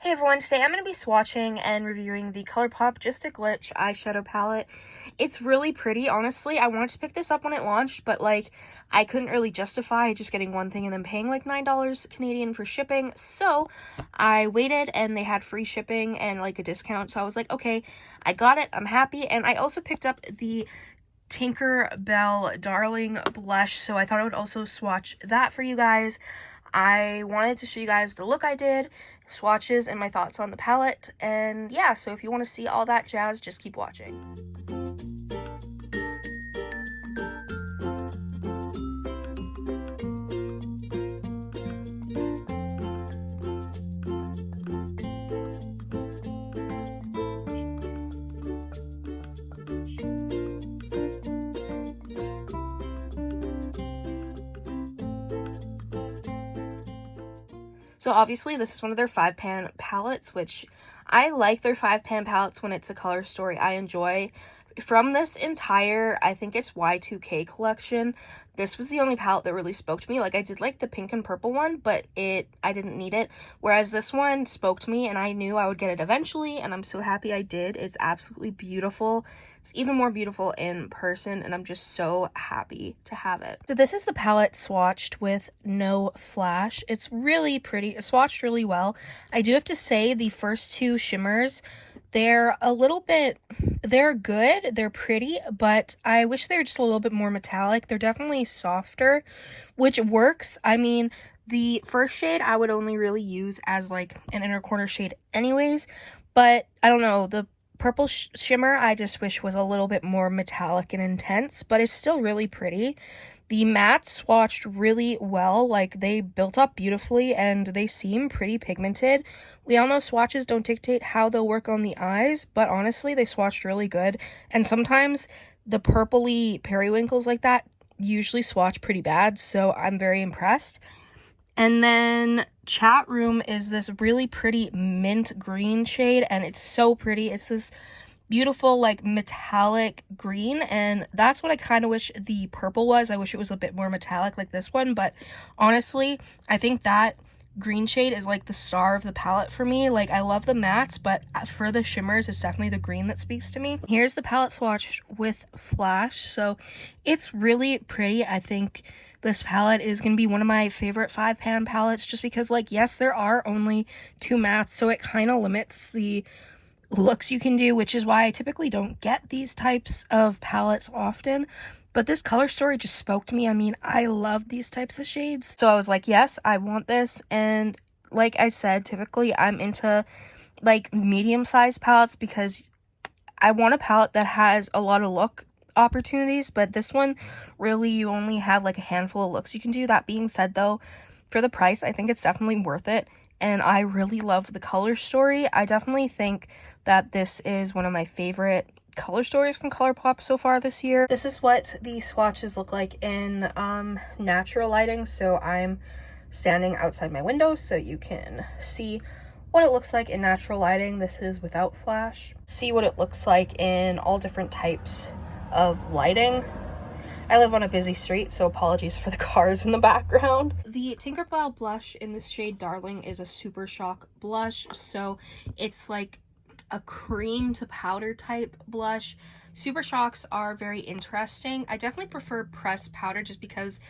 Hey everyone, today I'm going to be swatching and reviewing the Colourpop Just a Glitch eyeshadow palette. It's really pretty, honestly. I wanted to pick this up when it launched, but I couldn't really justify just getting one thing and then paying like $9 Canadian for shipping. So I waited and they had free shipping and like a discount. So I was like, okay, I got it. I'm happy. And I also picked up the Tinkerbell Darling Blush, so I thought I would also swatch that for you guys. I wanted to show you guys the look I did, swatches, and my thoughts on the palette, and yeah, so if you want to see all that jazz, just keep watching. So obviously this is one of their 5-pan palettes, which I like their 5-pan palettes when it's a color story I enjoy. From this entire, I think it's Y2K collection, this was the only palette that really spoke to me. Like, I did like the pink and purple one, but I didn't need it. Whereas this one spoke to me and I knew I would get it eventually, and I'm so happy I did. It's absolutely beautiful. It's even more beautiful in person, and I'm just so happy to have it. So this is the palette swatched with no flash. It's really pretty. It swatched really well. I do have to say the first two shimmers, they're good, they're pretty, but I wish they were just a little bit more metallic. They're definitely softer, which works. I mean, the first shade I would only really use as like an inner corner shade anyways, but I don't know, the purple shimmer I just wish was a little bit more metallic and intense, but it's still really pretty. The mattes swatched really well, like they built up beautifully and they seem pretty pigmented. We all know swatches don't dictate how they'll work on the eyes, but honestly they swatched really good, and sometimes the purpley periwinkles like that usually swatch pretty bad, so I'm very impressed. And then Chat Room is this really pretty mint green shade, and it's so pretty. It's this beautiful like metallic green, and that's what I kind of wish the purple was. I wish it was a bit more metallic like this one, but honestly I think that green shade is like the star of the palette for me. Like, I love the mattes, but for the shimmers it's definitely the green that speaks to me. Here's the palette swatch with flash, so it's really pretty. I think this palette is going to be one of my favorite 5-pan palettes just because, like, yes, there are only 2 mattes, so it kind of limits the looks you can do, which is why I typically don't get these types of palettes often. But this color story just spoke to me. I mean, I love these types of shades, so I was like, yes, I want this. And like I said, typically I'm into like medium-sized palettes because I want a palette that has a lot of look opportunities, but this one, really, you only have like a handful of looks you can do. That being said, though, for the price, I think it's definitely worth it, and I really love the color story. I definitely think that this is one of my favorite color stories from Colourpop so far this year. This is what the swatches look like in natural lighting, so I'm standing outside my window so you can see what it looks like in natural lighting. This is without flash. See what it looks like in all different types of lighting. I live on a busy street, so apologies for the cars in the background. The Tinkerbell blush in this shade Darling is a Super Shock blush, so it's like a cream to powder type blush. Super Shocks are very interesting. I definitely prefer pressed powder just because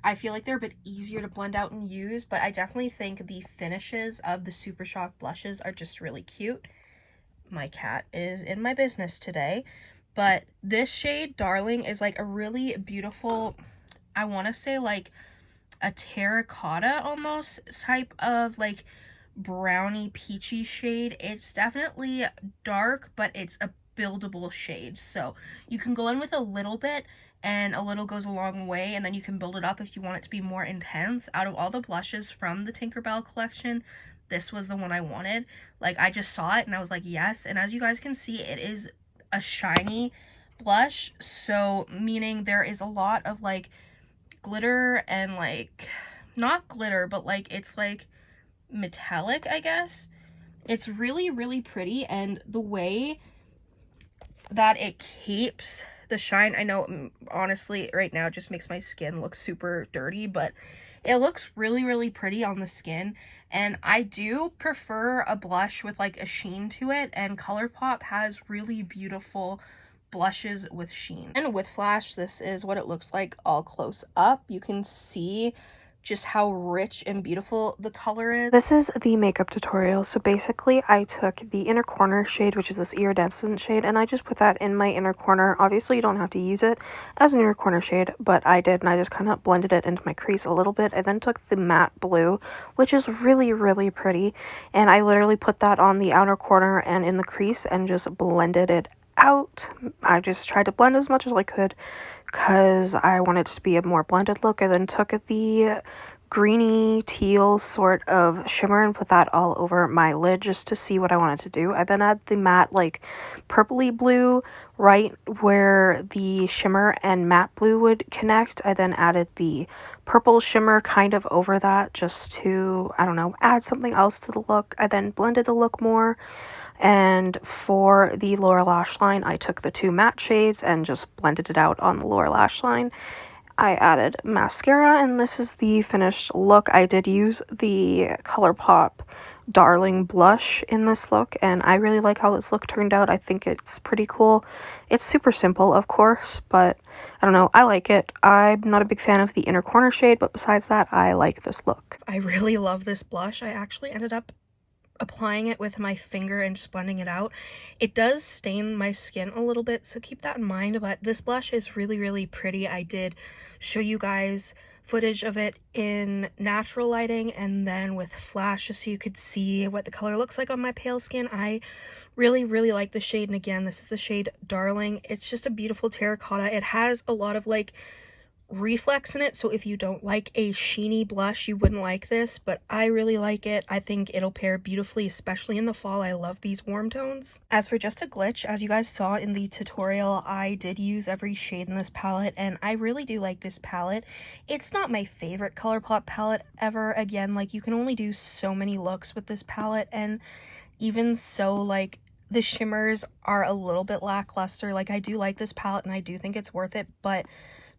I feel like they're a bit easier to blend out and use, but I definitely think the finishes of the Super Shock blushes are just really cute. My cat is in my business today. But this shade, Darling, is like a really beautiful, I want to say like a terracotta almost type of like brownie peachy shade. It's definitely dark, but it's a buildable shade. So you can go in with a little bit, and a little goes a long way, and then you can build it up if you want it to be more intense. Out of all the blushes from the Tinkerbell collection, this was the one I wanted. Like, I just saw it and I was like, yes. And as you guys can see, it is a shiny blush, so meaning there is a lot of like glitter and like, not glitter, but like it's like metallic, I guess. It's really, really pretty, and the way that it keeps the shine, I know honestly right now it just makes my skin look super dirty, but It looks really, really pretty on the skin, and I do prefer a blush with like a sheen to it, and Colourpop has really beautiful blushes with sheen. And with flash, this is what it looks like all close up. You can see just how rich and beautiful the color is. This is the makeup tutorial. So basically I took the inner corner shade, which is this iridescent shade, and I just put that in my inner corner. Obviously you don't have to use it as an inner corner shade, but I did, and I just kind of blended it into my crease a little bit. I then took the matte blue, which is really, really pretty, and I literally put that on the outer corner and in the crease and just blended it out. I just tried to blend as much as I could because I wanted it to be a more blended look. I then took the greeny teal sort of shimmer and put that all over my lid just to see what I wanted to do. I then add the matte like purpley blue right where the shimmer and matte blue would connect. I then added the purple shimmer kind of over that just to, I don't know, add something else to the look. I then blended the look more. And for the lower lash line, I took the two matte shades and just blended it out on the lower lash line. I added mascara, and this is the finished look. I did use the Colourpop Darling Blush in this look, and I really like how this look turned out. I think it's pretty cool. It's super simple, of course, but I don't know, I like it. I'm not a big fan of the inner corner shade, but besides that, I like this look. I really love this blush. I actually ended up applying it with my finger and just blending it out. It does stain my skin a little bit, so keep that in mind, but this blush is really, really pretty. I did show you guys footage of it in natural lighting and then with flash just so you could see what the color looks like on my pale skin. I really, really like the shade, and again, this is the shade Darling. It's just a beautiful terracotta. It has a lot of like reflex in it, so if you don't like a sheeny blush, you wouldn't like this, but I really like it. I think it'll pair beautifully, especially in the fall. I love these warm tones. As for Just a Glitch, as you guys saw in the tutorial, I did use every shade in this palette, and I really do like this palette. It's not my favorite Colourpop palette ever. Again, like, you can only do so many looks with this palette, and even so, like, the shimmers are a little bit lackluster. Like, I do like this palette and I do think it's worth it, but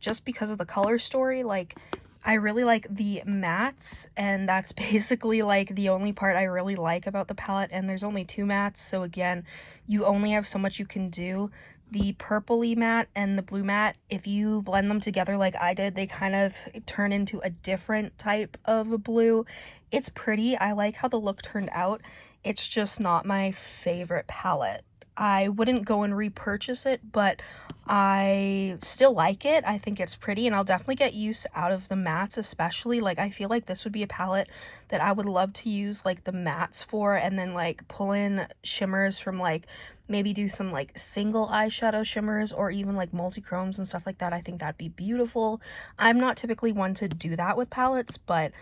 just because of the color story, like, I really like the mattes, and that's basically like the only part I really like about the palette, and there's only two mattes, so again, you only have so much you can do. The purpley matte and the blue matte, if you blend them together like I did, they kind of turn into a different type of a blue. It's pretty. I like how the look turned out. It's just not my favorite palette. I wouldn't go and repurchase it, but I still like it. I think it's pretty, and I'll definitely get use out of the mattes, especially. Like, I feel like this would be a palette that I would love to use like the mattes for, and then like pull in shimmers from, like, maybe do some like single eyeshadow shimmers or even like multi-chromes and stuff like that. I think that'd be beautiful. I'm not typically one to do that with palettes, but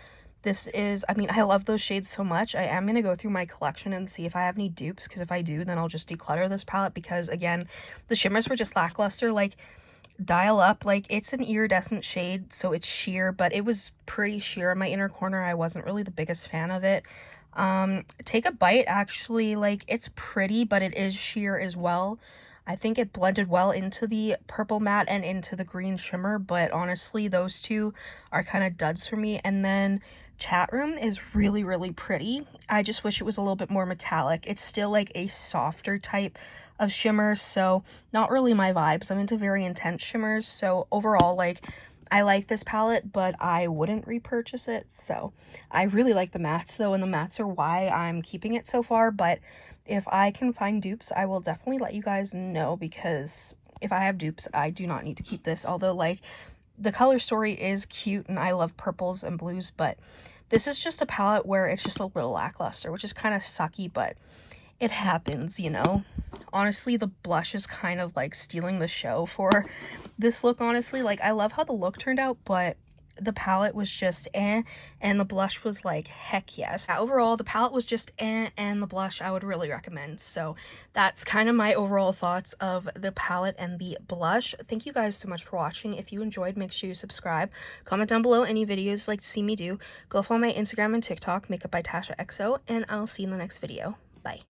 this is, I mean, I love those shades so much. I am going to go through my collection and see if I have any dupes, because if I do, then I'll just declutter this palette, because again, the shimmers were just lackluster. Like, Dial Up, like, it's an iridescent shade, so it's sheer, but it was pretty sheer in my inner corner. I wasn't really the biggest fan of it. Take a Bite, actually, like, it's pretty, but it is sheer as well. I think it blended well into the purple matte and into the green shimmer, but honestly, those two are kind of duds for me. And then Chat Room is really, really pretty. I just wish it was a little bit more metallic. It's still like a softer type of shimmers, so not really my vibes. I'm into very intense shimmers, so overall, like, I like this palette, but I wouldn't repurchase it. So I really like the mattes though, and the mattes are why I'm keeping it so far. But if I can find dupes, I will definitely let you guys know, because if I have dupes, I do not need to keep this. Although, like, the color story is cute and I love purples and blues, but this is just a palette where it's just a little lackluster, which is kind of sucky, but it happens, you know. Honestly, the blush is kind of like stealing the show for this look, honestly. Like, I love how the look turned out, but the palette was just and the blush was like, heck yes. Overall, the palette was just and the blush I would really recommend. So that's kind of my overall thoughts of the palette and the blush. Thank you guys so much for watching. If you enjoyed, make sure you subscribe. Comment down below any videos you'd like to see me do. Go follow my Instagram and TikTok, Makeup by Tasha XO, and I'll see you in the next video.